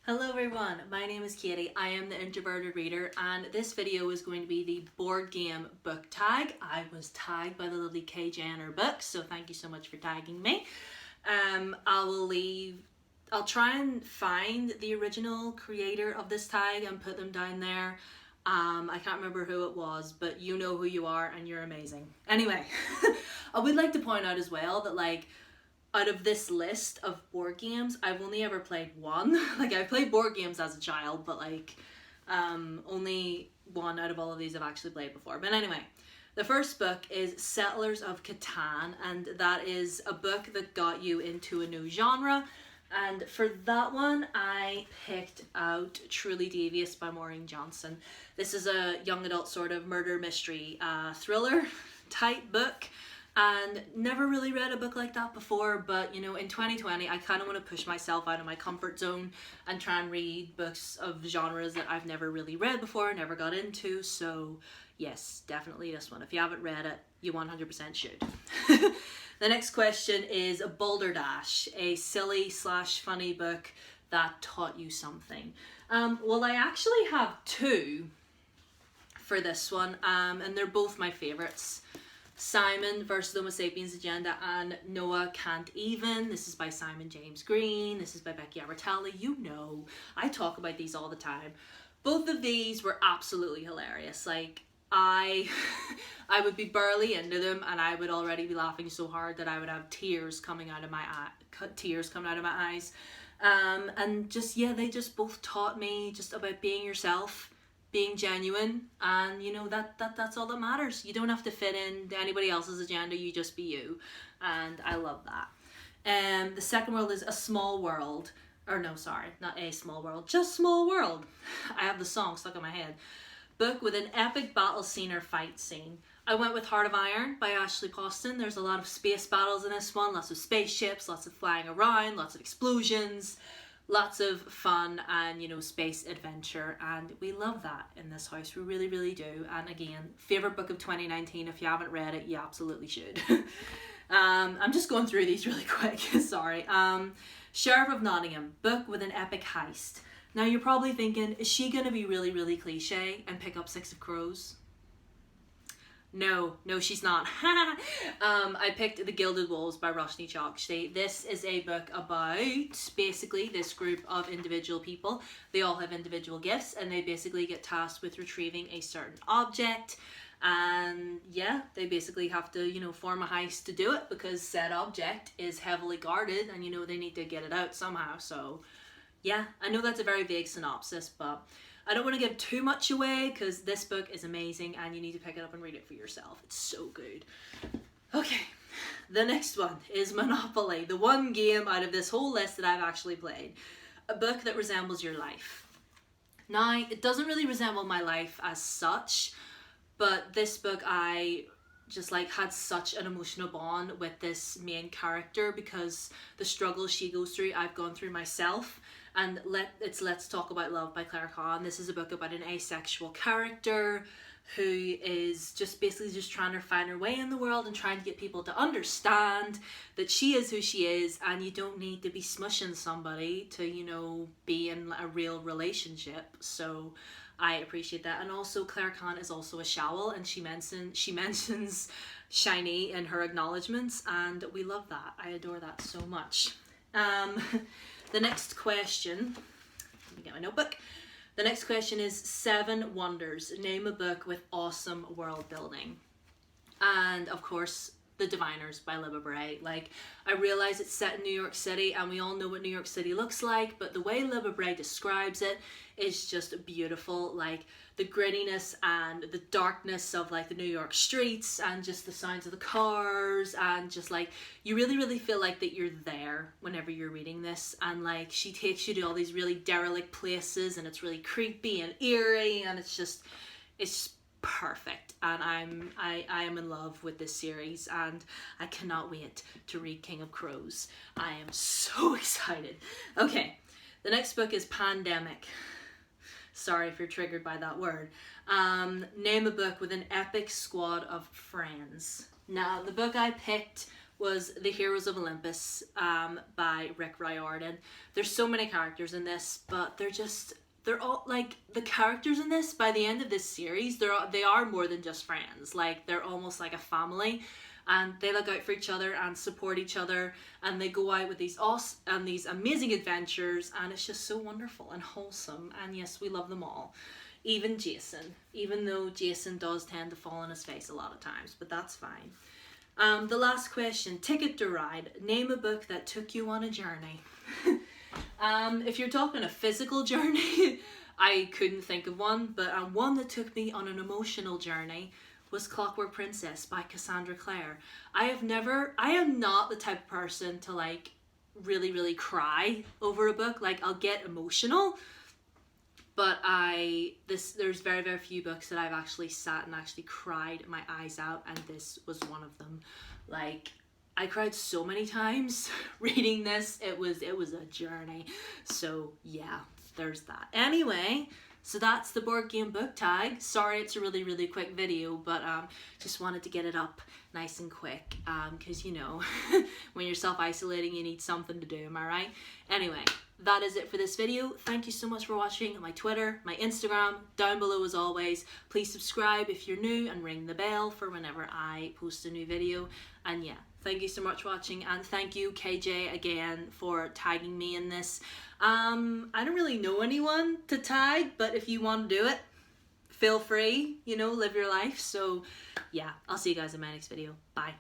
Hello everyone, my name is Katie. I am the Introverted Reader and this video is going to be the board game book tag. I was tagged by the lovely K Jenner Books, so thank you so much for tagging me. I'll try and find the original creator of this tag and put them down there. I can't remember who it was, but you know who you are and you're amazing. Anyway, I would like to point out as well that out of this list of board games, I've only ever played one. I played board games as a child, but only one out of all of these I've actually played before. But anyway, the first book is Settlers of Catan, and that is a book that got you into a new genre. And for that one, I picked out Truly Devious by Maureen Johnson. This is a young adult sort of murder mystery thriller type book. And never really read a book like that before, but you know, in 2020 I kind of want to push myself out of my comfort zone and try and read books of genres that I've never really read before, never got into. So yes, definitely this one. If you haven't read it, you 100% should. The next question is Balderdash, a silly / funny book that taught you something. Well, I actually have two for this one, and they're both my favorites. Simon versus the Homo Sapiens Agenda and Noah Can't Even. This is by Simon James Green. This is by Becky Albertalli. You know, I talk about these all the time. Both of these were absolutely hilarious. I would be barely into them and I would already be laughing so hard that I would have tears coming out of my eyes. And just, yeah, they just both taught me just about being yourself, being genuine, and you know that's all that matters. You don't have to fit in to anybody else's agenda, you just be you, and I love that. The second world is A Small World, or no, sorry, not A Small World, just Small World. I have the song stuck in my head. Book with an epic battle scene or fight scene. I went with Heart of Iron by Ashley Poston. There's a lot of space battles in this one, lots of spaceships, lots of flying around, lots of explosions, lots of fun and, you know, space adventure, and we love that in this house. We really, really do. And again, favorite book of 2019. If you haven't read it, you absolutely should. I'm just going through these really quick. Sorry. Sheriff of Nottingham, book with an epic heist. Now you're probably thinking, is she going to be really, really cliche and pick up Six of Crows? No, she's not. I picked The Gilded Walls by Roshni Chokshi. This is a book about basically this group of individual people. They all have individual gifts and they basically get tasked with retrieving a certain object. And yeah, they basically have to, you know, form a heist to do it because said object is heavily guarded and, you know, they need to get it out somehow. So yeah, I know that's a very vague synopsis, but I don't want to give too much away because this book is amazing and you need to pick it up and read it for yourself. It's so good. Okay, the next one is Monopoly, the one game out of this whole list that I've actually played. A book that resembles your life. Now, it doesn't really resemble my life as such, but this book I just had such an emotional bond with this main character because the struggles she goes through, I've gone through myself. And Let's Talk About Love by Claire Kahn. This is a book about an asexual character who is just basically just trying to find her way in the world and trying to get people to understand that she is who she is and you don't need to be smushing somebody to, you know, be in a real relationship. So I appreciate that. And also Claire Kahn is also a Showell and she mentions shiny in her acknowledgements and we love that. I adore that so much. The next question, let me get my notebook. The next question is Seven Wonders. Name a book with awesome world building. And of course, The Diviners by Libba Bray. I realize it's set in New York City and we all know what New York City looks like, but the way Libba Bray describes it is just beautiful. The grittiness and the darkness of the New York streets and just the sounds of the cars and just you really, really feel that you're there whenever you're reading this. And she takes you to all these really derelict places and it's really creepy and eerie and it's perfect. And I am in love with this series and I cannot wait to read King of Crows. I am so excited. Okay, the next book is Pandemic. Sorry if you're triggered by that word. Name a book with an epic squad of friends. Now, the book I picked was The Heroes of Olympus by Rick Riordan. There's so many characters in this, but they're all like, the characters in this, by the end of this series, they are more than just friends. Like, they're almost like a family, and they look out for each other and support each other, and they go out with these amazing adventures, and it's just so wonderful and wholesome. And yes, we love them all. Even Jason, even though Jason does tend to fall on his face a lot of times, but that's fine. The last question, Ticket to Ride. Name a book that took you on a journey. If you're talking a physical journey, I couldn't think of one, but one that took me on an emotional journey was Clockwork Princess by Cassandra Clare. I am not the type of person to like really cry over a book. Like, I'll get emotional, but there's very few books that I've actually sat and actually cried my eyes out, and this was one of them. Like, I cried so many times reading this. It was a journey. So yeah, there's that. Anyway, so that's the board game book tag. Sorry, it's a really quick video, but just wanted to get it up nice and quick, because you know, when you're self-isolating, you need something to do, am I right? Anyway, that is it for this video. Thank you so much for watching. My Twitter, my Instagram, down below as always. Please subscribe if you're new and ring the bell for whenever I post a new video. And yeah, thank you so much for watching, and thank you KJ again for tagging me in this. I don't really know anyone to tag, but if you want to do it, feel free, you know, live your life. So yeah, I'll see you guys in my next video. Bye.